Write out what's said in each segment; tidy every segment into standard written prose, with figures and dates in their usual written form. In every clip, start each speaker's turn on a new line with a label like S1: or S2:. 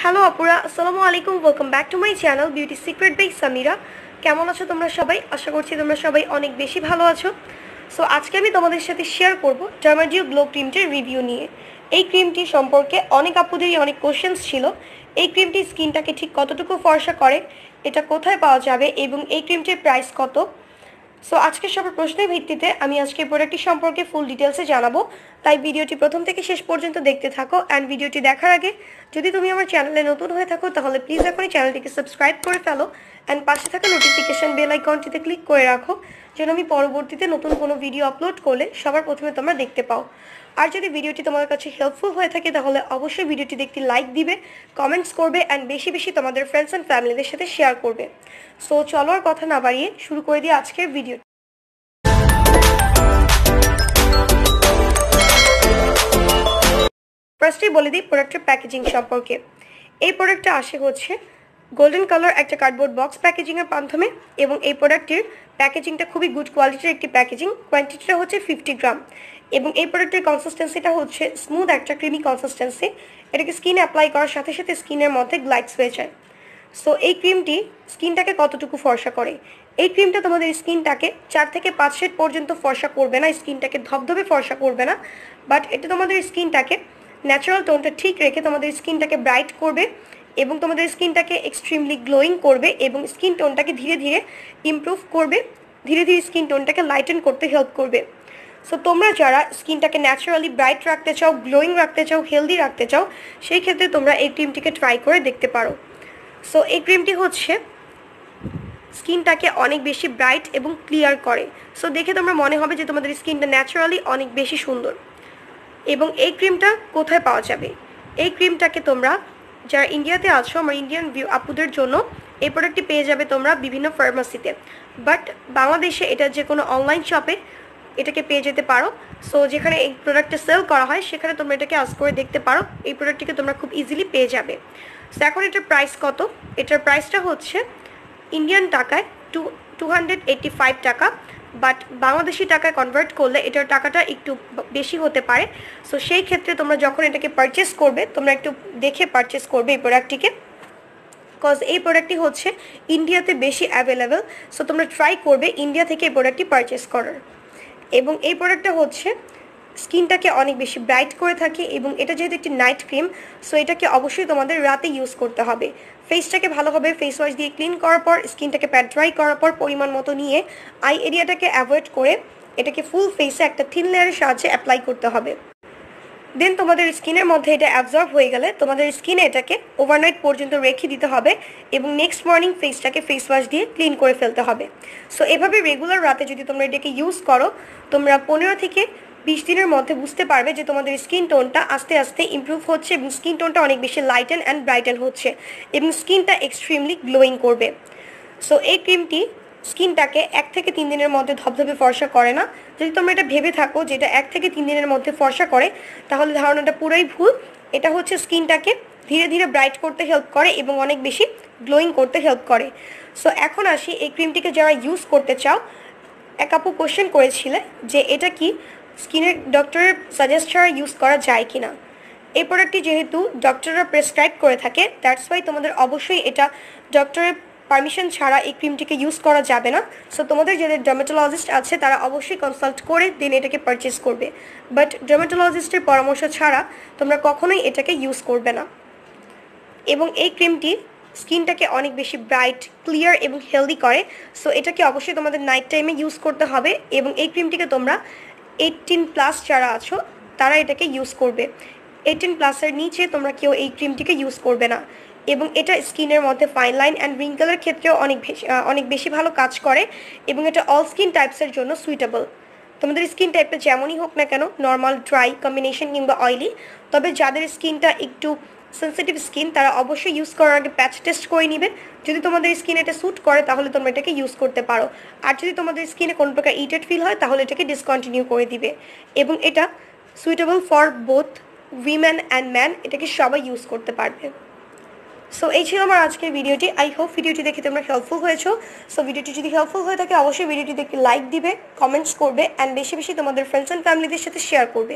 S1: Hello আপুরা, আসসালামু আলাইকুম। Welcome back to my channel beauty secret by Samira. কেমন আছো তোমরা সবাই? আশা করছি তোমরা সবাই অনেক বেশি ভালো আছো। সো আজকে আমি তোমাদের সাথে শেয়ার করব ডার্মা গ্লো ক্রিমটির রিভিউ নিয়ে। এই ক্রিমটি সম্পর্কে অনেক আপুদেরই অনেক কোশ্চেন্স ছিল। এই ক্রিমটি স্কিনটাকে ঠিক কতটুকু ফর্সা করে, এটা কোথায় পাওয়া যাবে এবং এই ক্রিমটির প্রাইস কত। সো আজকে সবার প্রশ্নের ভিত্তিতে আমি আজকে প্রোডাক্টটি সম্পর্কে ফুল ডিটেলসে জানাবো, তাই ভিডিওটি প্রথম থেকে শেষ পর্যন্ত দেখতে থাকো। অ্যান্ড ভিডিওটি দেখার আগে যদি তুমি আমার চ্যানেলে নতুন হয়ে থাকো তাহলে প্লিজ এখনই চ্যানেলটিকে সাবস্ক্রাইব করে ফেলো অ্যান্ড পাশে থাকা নোটিফিকেশন বেল আইকনটিতে ক্লিক করে রাখো, যেন আমি পরবর্তীতে নতুন কোনো ভিডিও আপলোড করলে সবার প্রথমে তোমরা দেখতে পাও। আর যদি ভিডিওটি তোমাদের কাছে হেল্পফুল হয়ে থাকে তাহলে অবশ্যই ভিডিওটিতে একটি লাইক দিবে, কমেন্টস করবে অ্যান্ড বেশি বেশি তোমাদের ফ্রেন্ডস অ্যান্ড ফ্যামিলিদের সাথে শেয়ার করবে। সো চলো আর কথা না বাড়িয়ে শুরু করে দিই আজকের ভিডিও। ফার্স্টেই বলে দিই প্রোডাক্টের প্যাকেজিং সম্পর্কে। এই প্রোডাক্টটা আসে হচ্ছে গোল্ডেন কালার একটা কার্ডবোর্ড বক্স প্যাকেজিংয়ের মাধ্যমে, এবং এই প্রোডাক্টের প্যাকেজিংটা খুবই গুড কোয়ালিটির একটি প্যাকেজিং। কোয়ান্টিটিটা হচ্ছে 50 গ্রাম, এবং এই প্রোডাক্টের কনসিস্টেন্সিটা হচ্ছে স্মুথ একটা ক্রিমি কনসিস্টেন্সি। এটাকে স্কিনে অ্যাপ্লাই করার সাথে সাথে স্কিনের মধ্যে গ্লাইডস হয়ে যায়। সো এই ক্রিমটি স্কিনটাকে কতটুকু ফর্সা করে? এই ক্রিমটা তোমাদের স্কিনটাকে 4 থেকে 5 শেড পর্যন্ত ফর্সা করবে না, স্কিনটাকে ধবধবে ফর্সা করবে না, বাট এটা তোমাদের স্কিনটাকে ন্যাচারাল টোনটা ঠিক রেখে তোমাদের স্কিনটাকে ব্রাইট করবে এবং তোমাদের স্কিনটাকে এক্সট্রিমলি গ্লোয়িং করবে এবং স্কিন টোনটাকে ধীরে ধীরে ইমপ্রুভ করবে, ধীরে ধীরে স্কিন টোনটাকে লাইটেন করতে হেল্প করবে। সো তোমরা যারা স্কিনটাকে ন্যাচারালি ব্রাইট রাখতে চাও, গ্লোয়িং রাখতে চাও, হেলদি রাখতে চাও, সেই ক্ষেত্রে তোমরা এই ক্রিমটিকে ট্রাই করে দেখতে পারো। সো এই ক্রিমটি হচ্ছে স্কিনটাকে অনেক বেশি ব্রাইট এবং ক্লিয়ার করে। সো দেখে তোমরা মনে হবে যে তোমাদের স্কিনটা ন্যাচারালি অনেক বেশি সুন্দর। এবং এই ক্রিমটা কোথায় পাওয়া যাবে? এই ক্রিমটাকে তোমরা যারা ইন্ডিয়াতে আছো, আমার ইন্ডিয়ান আপুদের জন্য এই প্রোডাক্টটি পেয়ে যাবে তোমরা বিভিন্ন ফার্মাসিতে, বাট বাংলাদেশে এটা যে কোনো অনলাইন শপে এটাকে পেয়ে যেতে পারো। সো যেখানে এই প্রোডাক্টটা সেল করা হয় সেখানে তোমরা এটাকে আস্ক করে দেখতে পারো, এই প্রোডাক্টটিকে তোমরা খুব ইজিলি পেয়ে যাবে। সো এখন এটার প্রাইস কত? এটার প্রাইসটা হচ্ছে ইন্ডিয়ান টাকায় 285 টাকা, বাট বাংলাদেশি টাকায় কনভার্ট করলে এটার টাকাটা একটু বেশি হতে পারে। সো সেই ক্ষেত্রে তোমরা যখন এটাকে পারচেস করবে তোমরা একটু দেখে পারচেস করবে এই প্রোডাক্টটিকে, বিকজ এই প্রোডাক্টটি হচ্ছে ইন্ডিয়াতে বেশি অ্যাভেলেবেল। সো তোমরা ট্রাই করবে ইন্ডিয়া থেকে এই প্রোডাক্টটি পারচেস করার। এবং এই প্রোডাক্টটা হচ্ছে স্কিনটাকে অনেক বেশি ব্রাইট করে থাকে, এবং এটা যেহেতু একটি নাইট ক্রিম, সো এটাকে অবশ্যই তোমাদের রাতে ইউজ করতে হবে। ফেসটাকে ভালোভাবে ফেস ওয়াশ দিয়ে ক্লিন করার পর, স্কিনটাকে প্যাড ড্রাই করার পর পরিমাণ মতো নিয়ে আই এরিয়াটাকে অ্যাভয়েড করে এটাকে ফুল ফেসে একটা থিন লেয়ারের সাহায্যে অ্যাপ্লাই করতে হবে। দেন তোমাদের স্কিনের মধ্যে এটা অ্যাবজর্ব হয়ে গেলে তোমাদের স্কিনে এটাকে ওভারনাইট পর্যন্ত রেখে দিতে হবে এবং নেক্সট মর্নিং ফেসটাকে ফেস ওয়াশ দিয়ে ক্লিন করে ফেলতে হবে। সো এভাবে রেগুলার রাতে যদি তোমরা এটাকে ইউজ করো, তোমরা 15 থেকে 20 দিনের মধ্যে বুঝতে পারবে যে তোমাদের স্কিন টোনটা আস্তে আস্তে ইমপ্রুভ হচ্ছে এবং স্কিন টোনটা অনেক বেশি লাইটেন অ্যান্ড ব্রাইটেন হচ্ছে এবং স্কিনটা এক্সট্রিমলি গ্লোয়িং করবে। সো এই ক্রিমটি স্কিনটাকে 1 থেকে 3 দিনের মধ্যে ধবধবে ফর্সা করে না। যদি তোমরা এটা ভেবে থাকো যে এটা 1 থেকে 3 দিনের মধ্যে ফর্সা করে, তাহলে ধারণাটা পুরোই ভুল। এটা হচ্ছে স্কিনটাকে ধীরে ধীরে ব্রাইট করতে হেল্প করে এবং অনেক বেশি গ্লোয়িং করতে হেল্প করে। সো এখন আসি এই ক্রিমটিকে যারা ইউজ করতে চাও, এক আপু কোশ্চেন করেছিলে যে এটা কি স্কিনের ডক্টরের সাজেস্ট ছাড়া ইউজ করা যায় কি না। এই প্রোডাক্টটি যেহেতু ডক্টররা প্রেসক্রাইব করে থাকে, দ্যাটস ওয়াই তোমাদের অবশ্যই এটা ডক্টরের পারমিশন ছাড়া এই ক্রিমটিকে ইউজ করা যাবে না। সো তোমাদের যাদের ডার্মাটোলজিস্ট আছে তারা অবশ্যই কনসাল্ট করে দেন এটাকে পারচেস করবে, বাট ডার্মাটোলজিস্টের পরামর্শ ছাড়া তোমরা কখনোই এটাকে ইউজ করবে না। এবং এই ক্রিমটি স্কিনটাকে অনেক বেশি ব্রাইট, ক্লিয়ার এবং হেলদি করে। সো এটাকে অবশ্যই তোমাদের নাইট টাইমে ইউজ করতে হবে, এবং এই ক্রিমটিকে তোমরা 18+ যারা আছো তারা এটাকে ইউজ করবে। 18+এর নিচে তোমরা কেউ এই ক্রিমটিকে ইউজ করবে না। এবং এটা স্কিনের মধ্যে ফাইন লাইন অ্যান্ড রিঙ্কেলের ক্ষেত্রেও অনেক বেশি ভালো কাজ করে, এবং এটা অল স্কিন টাইপসের জন্য সুইটেবল। তোমাদের স্কিন টাইপটা যেমনই হোক না কেন, নর্মাল, ড্রাই, কম্বিনেশন কিংবা অয়েলি, তবে যাদের স্কিনটা একটু সেন্সিটিভ স্কিন তারা অবশ্যই ইউজ করার আগে প্যাচ টেস্ট করে নেবে। যদি তোমাদের স্কিন এটা স্যুট করে তাহলে তোমরা এটাকে ইউজ করতে পারো, আর যদি তোমাদের স্কিনে কোনো প্রকার ইরিটেট ফিল হয় তাহলে এটাকে ডিসকন্টিনিউ করে দিবে। এবং এটা suitable for both women and man, এটাকে সবাই ইউজ করতে পারবে। সো এই ছিল আমার আজকের ভিডিওটি। আই হোপ ভিডিওটি দেখে তোমরা হেল্পফুল হয়েছো। সো ভিডিওটি যদি হেল্পফুল হয়ে থাকে অবশ্যই ভিডিওটি দেখে লাইক দিবে, কমেন্টস করবে অ্যান্ড বেশি বেশি তোমাদের ফ্রেন্ডস অ্যান্ড ফ্যামিলিদের সাথে শেয়ার করবে।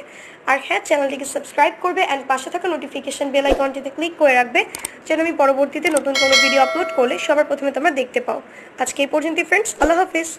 S1: আর হ্যাঁ, চ্যানেলটিকে সাবস্ক্রাইব করবে অ্যান্ড পাশে থাকা নোটিফিকেশন বেল আইকনটিতে ক্লিক করে রাখবে যেন আমি পরবর্তীতে নতুন কোনো ভিডিও আপলোড করলে সবার প্রথমে তোমরা দেখতে পাও। আজকে এই পর্যন্তই ফ্রেন্ডস, আল্লাহ হাফিজ।